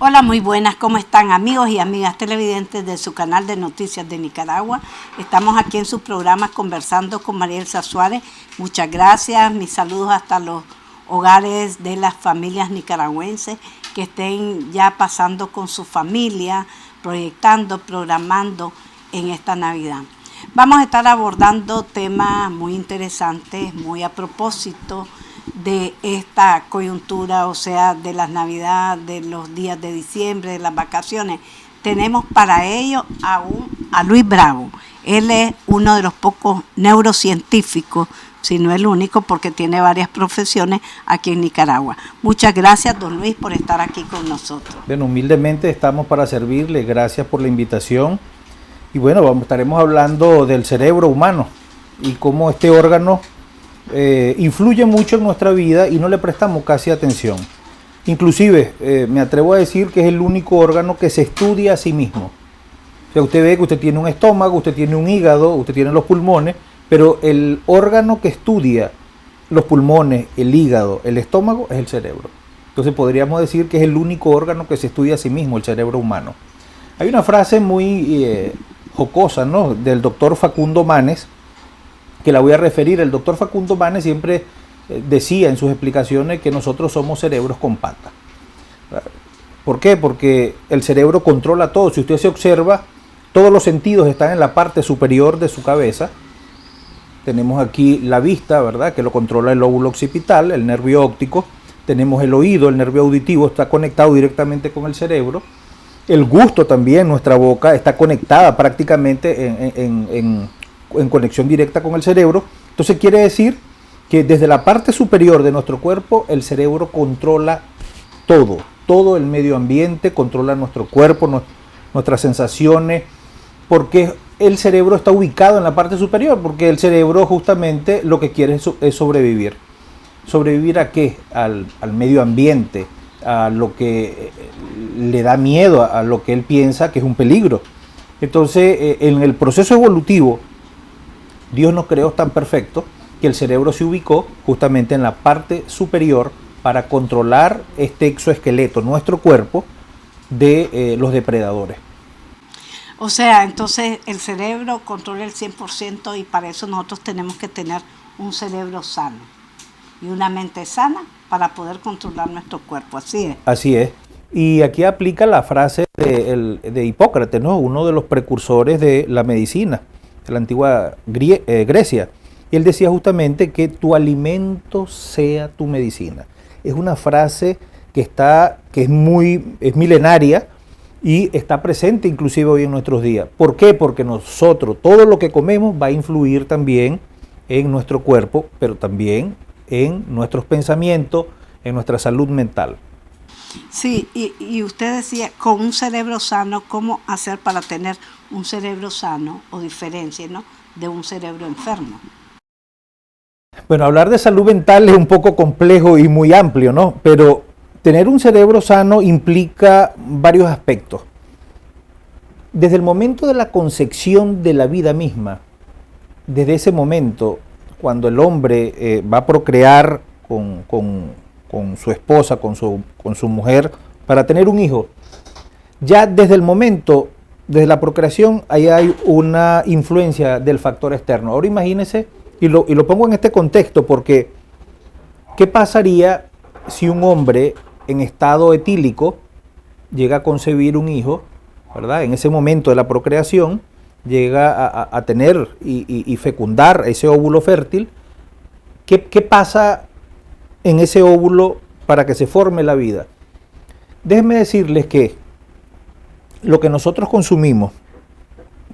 Hola, muy buenas, ¿cómo están amigos y amigas televidentes de su canal de Noticias de Nicaragua? Estamos aquí en su programa conversando con María Elsa Suárez. Muchas gracias, mis saludos hasta los hogares de las familias nicaragüenses que estén ya pasando con su familia, proyectando, programando en esta Navidad. Vamos a estar abordando temas muy interesantes, muy a propósito de esta coyuntura, o sea, de las Navidades, de los días de diciembre, de las vacaciones. Tenemos para ello a Luis Bravo. Él es uno de los pocos neurocientíficos, si no el único, porque tiene varias profesiones aquí en Nicaragua. Muchas gracias, don Luis, por estar aquí con nosotros. Bueno, humildemente estamos para servirle. Gracias por la invitación. Y bueno, estaremos hablando del cerebro humano y cómo este órgano influye mucho en nuestra vida y no le prestamos casi atención. Inclusive me atrevo a decir que es el único órgano que se estudia a sí mismo. O sea, usted ve que usted tiene un estómago, usted tiene un hígado, usted tiene los pulmones, pero el órgano que estudia los pulmones, el hígado, el estómago es el cerebro. Entonces podríamos decir que es el único órgano que se estudia a sí mismo, el cerebro humano. Hay una frase muy jocosa, ¿no?, del doctor Facundo Manes, que la voy a referir. El doctor Facundo Manes siempre decía en sus explicaciones que nosotros somos cerebros con patas. ¿Por qué? Porque el cerebro controla todo. Si usted se observa, todos los sentidos están en la parte superior de su cabeza. Tenemos aquí la vista, ¿verdad?, que lo controla el lóbulo occipital, el nervio óptico. Tenemos el oído, el nervio auditivo, está conectado directamente con el cerebro. El gusto también, nuestra boca está conectada prácticamente en conexión directa con el cerebro. Entonces quiere decir que desde la parte superior de nuestro cuerpo el cerebro controla todo el medio ambiente, controla nuestro cuerpo, nuestras sensaciones, porque el cerebro está ubicado en la parte superior, porque el cerebro justamente lo que quiere es sobrevivir. ¿Sobrevivir a qué? Al medio ambiente, a lo que le da miedo, a lo que él piensa que es un peligro. Entonces en el proceso evolutivo Dios nos creó tan perfecto que el cerebro se ubicó justamente en la parte superior para controlar este exoesqueleto, nuestro cuerpo, de los depredadores. O sea, entonces el cerebro controla el 100% y para eso nosotros tenemos que tener un cerebro sano y una mente sana para poder controlar nuestro cuerpo, así es. Así es. Y aquí aplica la frase de Hipócrates, ¿no?, uno de los precursores de la medicina de la antigua Grecia. Y él decía justamente que tu alimento sea tu medicina. Es una frase que es milenaria y está presente inclusive hoy en nuestros días. ¿Por qué? Porque nosotros, todo lo que comemos va a influir también en nuestro cuerpo, pero también en nuestros pensamientos, en nuestra salud mental. Sí, y usted decía, con un cerebro sano, ¿cómo hacer para tener un cerebro sano o diferencia, ¿no?, de un cerebro enfermo? Bueno, hablar de salud mental es un poco complejo y muy amplio, ¿no? Pero tener un cerebro sano implica varios aspectos. Desde el momento de la concepción de la vida misma, desde ese momento, cuando el hombre va a procrear con su esposa, con su mujer, para tener un hijo, ya desde el momento, desde la procreación, ahí hay una influencia del factor externo. Ahora imagínense, y lo pongo en este contexto, porque ¿qué pasaría si un hombre en estado etílico llega a concebir un hijo, ¿verdad? En ese momento de la procreación, llega a tener y fecundar ese óvulo fértil. ¿Qué pasa en ese óvulo para que se forme la vida? Déjenme decirles que lo que nosotros consumimos,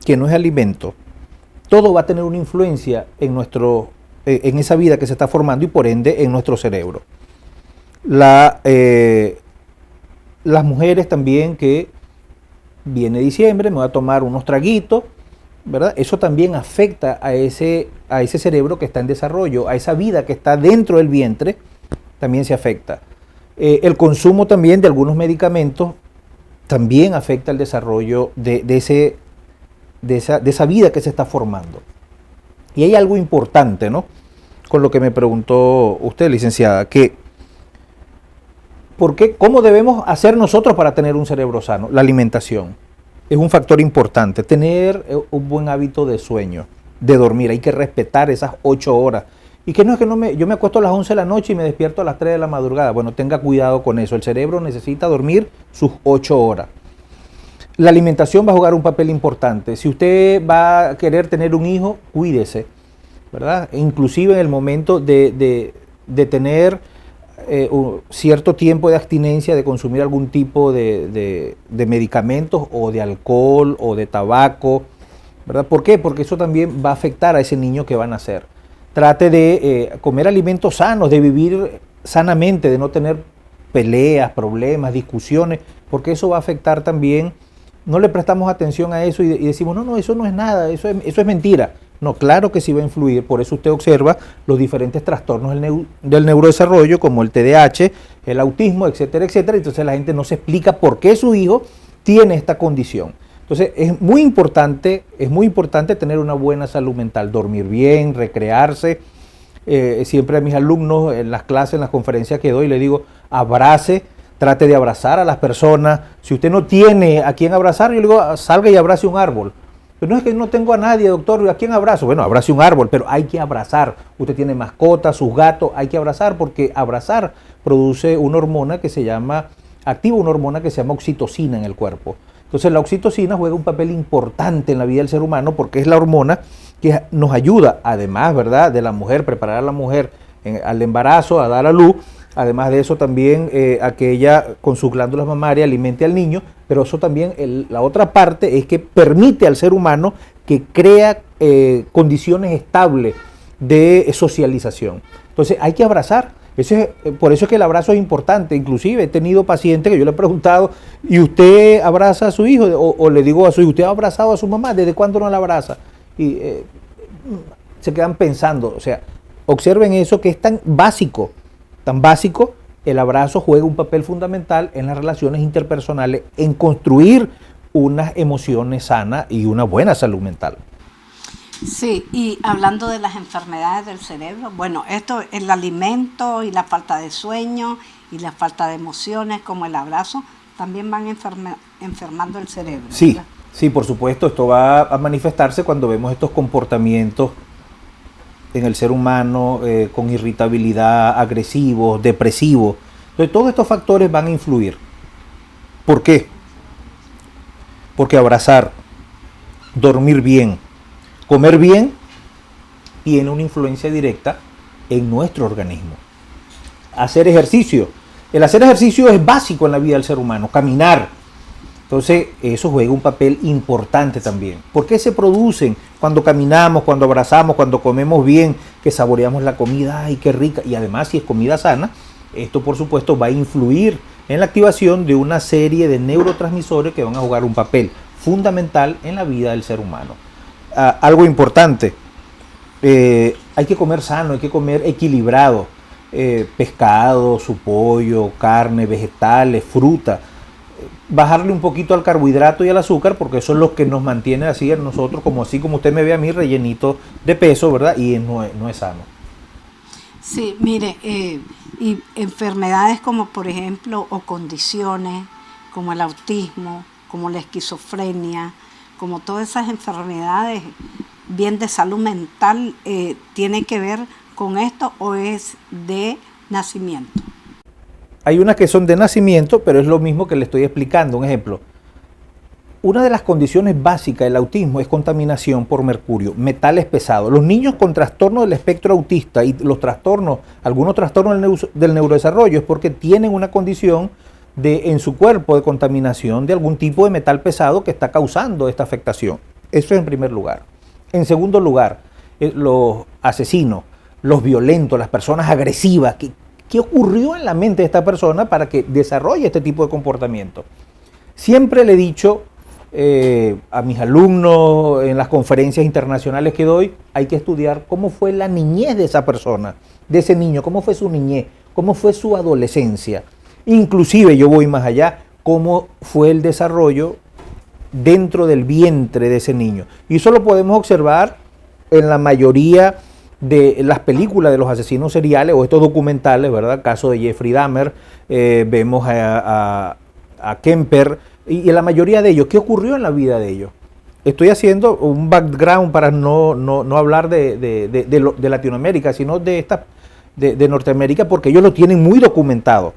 que no es alimento, todo va a tener una influencia en esa vida que se está formando y por ende en nuestro cerebro. Las mujeres también, que viene diciembre, me voy a tomar unos traguitos, ¿verdad? Eso también afecta a ese cerebro que está en desarrollo, a esa vida que está dentro del vientre, también se afecta. El consumo también de algunos medicamentos también afecta el desarrollo de esa vida que se está formando. Y hay algo importante, ¿no?, con lo que me preguntó usted, licenciada, que ¿por qué? ¿Cómo debemos hacer nosotros para tener un cerebro sano? La alimentación es un factor importante. Tener un buen hábito de sueño, de dormir. Hay que respetar esas 8 horas. Y que no es que yo me acuesto a las 11 de la noche y me despierto a las 3 de la madrugada. Bueno, tenga cuidado con eso. El cerebro necesita dormir sus 8 horas. La alimentación va a jugar un papel importante. Si usted va a querer tener un hijo, cuídese, ¿verdad? Inclusive en el momento de tener cierto tiempo de abstinencia de consumir algún tipo de medicamentos o de alcohol o de tabaco, ¿verdad? ¿Por qué? Porque eso también va a afectar a ese niño que va a nacer. Trate de comer alimentos sanos, de vivir sanamente, de no tener peleas, problemas, discusiones, porque eso va a afectar también. No le prestamos atención a eso y decimos, no, eso no es nada, eso es mentira. No, claro que sí va a influir, por eso usted observa los diferentes trastornos del neurodesarrollo, como el TDAH, el autismo, etcétera, etcétera. Entonces la gente no se explica por qué su hijo tiene esta condición. Entonces es muy importante tener una buena salud mental, dormir bien, recrearse. Siempre a mis alumnos en las clases, en las conferencias que doy, les digo, abrace, trate de abrazar a las personas. Si usted no tiene a quién abrazar, yo le digo, salga y abrace un árbol. Pero no es que no tengo a nadie, doctor, ¿a quién abrazo? Bueno, abrace un árbol, pero hay que abrazar. Usted tiene mascotas, sus gatos, hay que abrazar porque abrazar produce una hormona que se llama, activa una hormona que se llama oxitocina en el cuerpo. Entonces la oxitocina juega un papel importante en la vida del ser humano porque es la hormona que nos ayuda, además, ¿verdad?, de la mujer, preparar a la mujer al embarazo, a dar a luz. Además de eso también a que ella con sus glándulas mamarias alimente al niño, pero eso también, la otra parte es que permite al ser humano que crea condiciones estables de socialización. Entonces hay que abrazar. Por eso es que el abrazo es importante. Inclusive he tenido pacientes que yo le he preguntado, ¿y usted abraza a su hijo? O le digo a su hijo, ¿usted ha abrazado a su mamá? ¿Desde cuándo no la abraza? Y se quedan pensando, o sea, observen eso que es tan básico, el abrazo juega un papel fundamental en las relaciones interpersonales, en construir unas emociones sanas y una buena salud mental. Sí, y hablando de las enfermedades del cerebro, bueno, esto, el alimento y la falta de sueño y la falta de emociones como el abrazo, también van enfermando el cerebro. Sí, ¿verdad? sí, por supuesto, esto va a manifestarse cuando vemos estos comportamientos en el ser humano con irritabilidad, agresivos, depresivos. Entonces todos estos factores van a influir. ¿Por qué? Porque abrazar, dormir bien, comer bien tiene una influencia directa en nuestro organismo. Hacer ejercicio. El hacer ejercicio es básico en la vida del ser humano, caminar. Entonces eso juega un papel importante también. ¿Por qué se producen cuando caminamos, cuando abrazamos, cuando comemos bien, que saboreamos la comida? ¡Ay, qué rica! Y además, si es comida sana, esto por supuesto va a influir en la activación de una serie de neurotransmisores que van a jugar un papel fundamental en la vida del ser humano. Algo importante, hay que comer sano, hay que comer equilibrado. Pescado, su pollo, carne, vegetales, fruta. Bajarle un poquito al carbohidrato y al azúcar, porque eso es lo que nos mantiene así en nosotros, así como usted me ve a mí, rellenito de peso, ¿verdad? Y no es sano. Sí, mire, y enfermedades como por ejemplo, o condiciones como el autismo, como la esquizofrenia, como todas esas enfermedades bien de salud mental, ¿tiene que ver con esto o es de nacimiento? Hay unas que son de nacimiento, pero es lo mismo que le estoy explicando. Un ejemplo, una de las condiciones básicas del autismo es contaminación por mercurio, metales pesados. Los niños con trastorno del espectro autista y algunos trastornos del neurodesarrollo es porque tienen una condición en su cuerpo de contaminación de algún tipo de metal pesado que está causando esta afectación. Eso es en primer lugar. En segundo lugar, los asesinos, los violentos, las personas agresivas. ¿Qué ocurrió en la mente de esta persona para que desarrolle este tipo de comportamiento? Siempre le he dicho a mis alumnos en las conferencias internacionales que doy, hay que estudiar cómo fue la niñez de esa persona, de ese niño, cómo fue su niñez, cómo fue su adolescencia. Inclusive yo voy más allá, cómo fue el desarrollo dentro del vientre de ese niño. Y eso lo podemos observar en la mayoría de las películas de los asesinos seriales o estos documentales, ¿verdad? Caso de Jeffrey Dahmer, vemos a Kemper y la mayoría de ellos. ¿Qué ocurrió en la vida de ellos? Estoy haciendo un background para no hablar de Latinoamérica, sino de Norteamérica, porque ellos lo tienen muy documentado.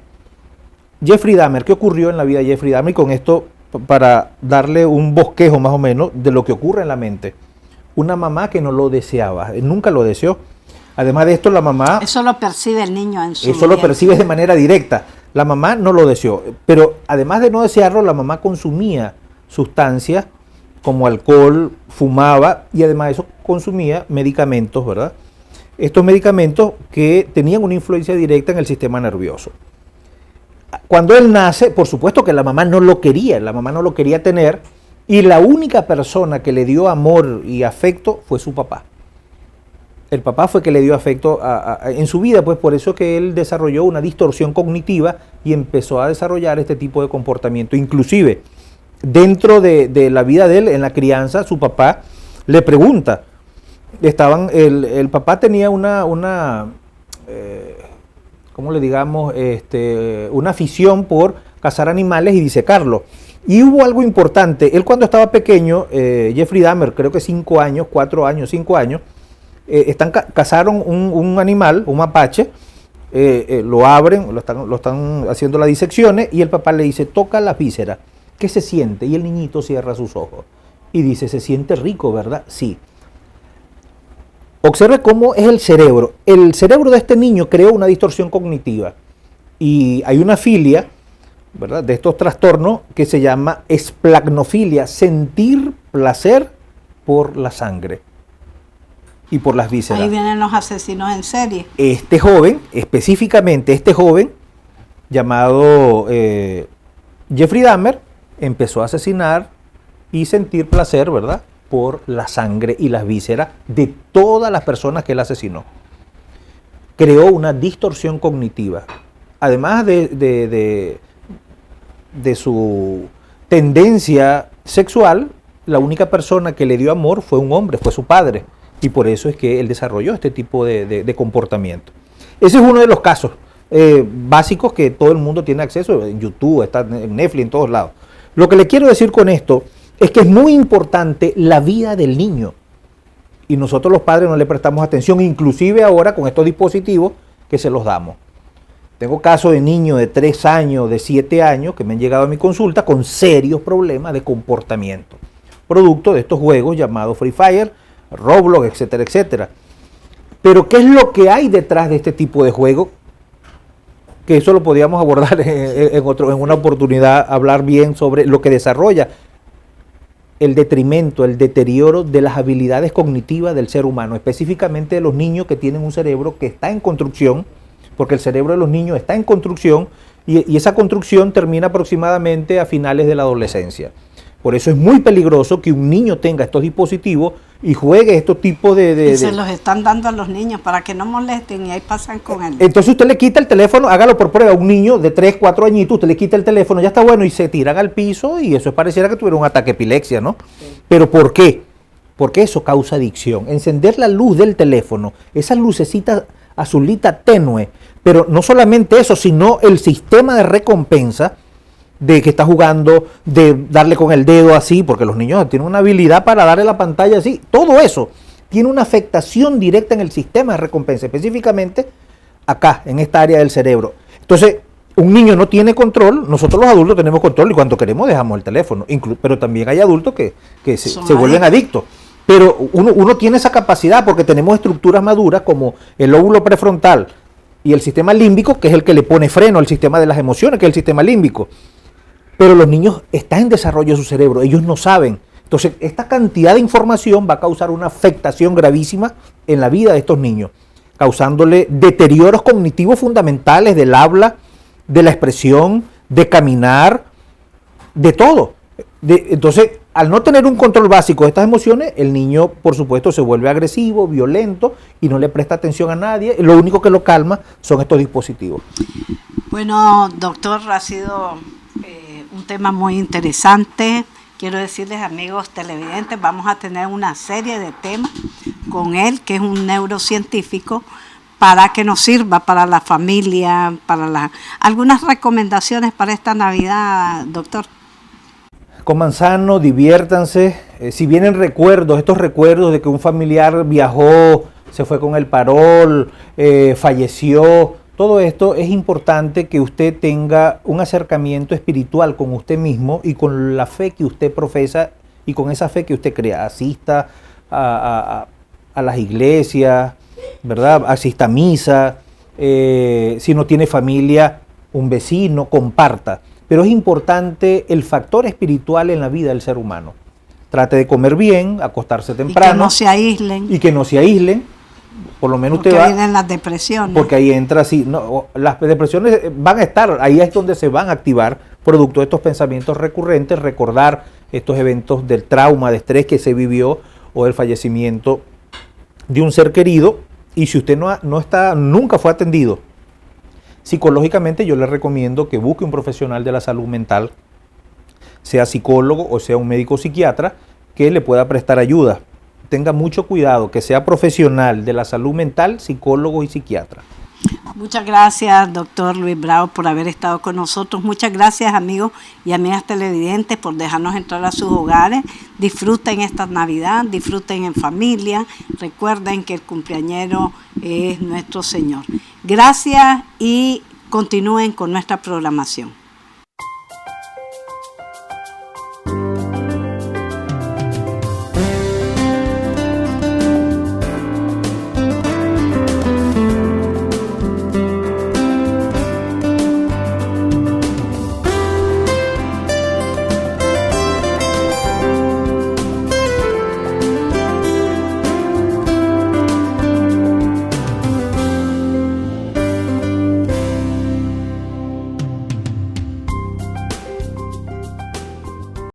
Jeffrey Dahmer, ¿qué ocurrió en la vida de Jeffrey Dahmer? Y con esto, para darle un bosquejo más o menos de lo que ocurre en la mente. Una mamá que no lo deseaba, nunca lo deseó. Además de esto, la mamá... Eso lo percibe el niño en su... Eso lo percibe de manera directa. La mamá no lo deseó, pero además de no desearlo, la mamá consumía sustancias como alcohol, fumaba y además de eso consumía medicamentos, ¿verdad? Estos medicamentos que tenían una influencia directa en el sistema nervioso. Cuando él nace, por supuesto que la mamá no lo quería tener, y la única persona que le dio amor y afecto fue su papá. El papá fue que le dio afecto en su vida, pues por eso que él desarrolló una distorsión cognitiva y empezó a desarrollar este tipo de comportamiento. Inclusive, dentro de la vida de él, en la crianza, su papá le pregunta, el papá tenía ¿cómo le digamos? Una afición por cazar animales y disecarlos. Y hubo algo importante. Él cuando estaba pequeño, Jeffrey Dahmer, creo que 5 años, cazaron un animal, un mapache, lo abren, lo están haciendo las disecciones y el papá le dice, toca las vísceras, ¿qué se siente? Y el niñito cierra sus ojos y dice, se siente rico, ¿verdad? Sí. Observe cómo es el cerebro. El cerebro de este niño creó una distorsión cognitiva y hay una filia, ¿verdad?, de estos trastornos que se llama esplagnofilia, sentir placer por la sangre y por las vísceras. Ahí vienen los asesinos en serie. Este joven, específicamente llamado Jeffrey Dahmer, empezó a asesinar y sentir placer, ¿verdad?, por la sangre y las vísceras de todas las personas que él asesinó. Creó una distorsión cognitiva. Además de su tendencia sexual, la única persona que le dio amor fue un hombre, fue su padre. Y por eso es que él desarrolló este tipo de comportamiento. Ese es uno de los casos básicos que todo el mundo tiene acceso, en YouTube, está en Netflix, en todos lados. Lo que le quiero decir con esto es que es muy importante la vida del niño. Y nosotros los padres no le prestamos atención, inclusive ahora con estos dispositivos que se los damos. Tengo casos de niños de 3 años, de 7 años, que me han llegado a mi consulta con serios problemas de comportamiento, producto de estos juegos llamados Free Fire, Roblox, etcétera, etcétera. Pero ¿qué es lo que hay detrás de este tipo de juego? Que eso lo podíamos abordar en una oportunidad, hablar bien sobre lo que desarrolla el detrimento, el deterioro de las habilidades cognitivas del ser humano, específicamente de los niños que tienen un cerebro que está en construcción, porque el cerebro de los niños está en construcción y esa construcción termina aproximadamente a finales de la adolescencia. Por eso es muy peligroso que un niño tenga estos dispositivos y juegue estos tipos Y se los están dando a los niños para que no molesten y ahí pasan con él. Entonces usted le quita el teléfono, hágalo por prueba, a un niño de 3, 4 añitos, usted le quita el teléfono, ya está bueno, y se tiran al piso y eso pareciera que tuviera un ataque de epilepsia, ¿no? Sí. ¿Pero por qué? Porque eso causa adicción. Encender la luz del teléfono, esa lucecita azulita tenue, pero no solamente eso, sino el sistema de recompensa de que está jugando, de darle con el dedo así, porque los niños tienen una habilidad para darle la pantalla así, todo eso tiene una afectación directa en el sistema de recompensa, específicamente acá, en esta área del cerebro. Entonces, un niño no tiene control, nosotros los adultos tenemos control y cuando queremos dejamos el teléfono, pero también hay adultos que se vuelven adictos. Pero uno tiene esa capacidad porque tenemos estructuras maduras como el lóbulo prefrontal y el sistema límbico, que es el que le pone freno al sistema de las emociones, que es el sistema límbico. Pero los niños están en desarrollo de su cerebro, ellos no saben. Entonces, esta cantidad de información va a causar una afectación gravísima en la vida de estos niños, causándole deterioros cognitivos fundamentales del habla, de la expresión, de caminar, de todo. Entonces, al no tener un control básico de estas emociones, el niño, por supuesto, se vuelve agresivo, violento y no le presta atención a nadie. Lo único que lo calma son estos dispositivos. Bueno, doctor, ha sido un tema muy interesante. quiero decirles, amigos televidentes, vamos a tener una serie de temas con él, que es un neurocientífico, para que nos sirva para la familia, algunas recomendaciones para esta Navidad, doctor. Coman sano, diviértanse. Si vienen recuerdos, estos recuerdos de que un familiar viajó, se fue con el parol, falleció, todo esto es importante que usted tenga un acercamiento espiritual con usted mismo y con la fe que usted profesa y con esa fe que usted crea. Asista a las iglesias, ¿verdad? Asista a misa. Si no tiene familia, un vecino, comparta. Pero es importante el factor espiritual en la vida del ser humano. Trate de comer bien, acostarse temprano. Y que no se aíslen. Y que no se aíslen. Por lo menos porque usted va. Vienen las depresiones. Porque ahí entra así. No, las depresiones van a estar. Ahí es donde se van a activar producto de estos pensamientos recurrentes. Recordar estos eventos del trauma, de estrés que se vivió o el fallecimiento de un ser querido. Y si usted nunca fue atendido psicológicamente, yo le recomiendo que busque un profesional de la salud mental, sea psicólogo o sea un médico psiquiatra, que le pueda prestar ayuda. Tenga mucho cuidado, que sea profesional de la salud mental, psicólogo y psiquiatra. Muchas gracias, doctor Luis Bravo, por haber estado con nosotros. Muchas gracias, amigos y amigas televidentes, por dejarnos entrar a sus hogares. Disfruten esta Navidad, disfruten en familia. Recuerden que el cumpleañero es nuestro Señor. Gracias y continúen con nuestra programación.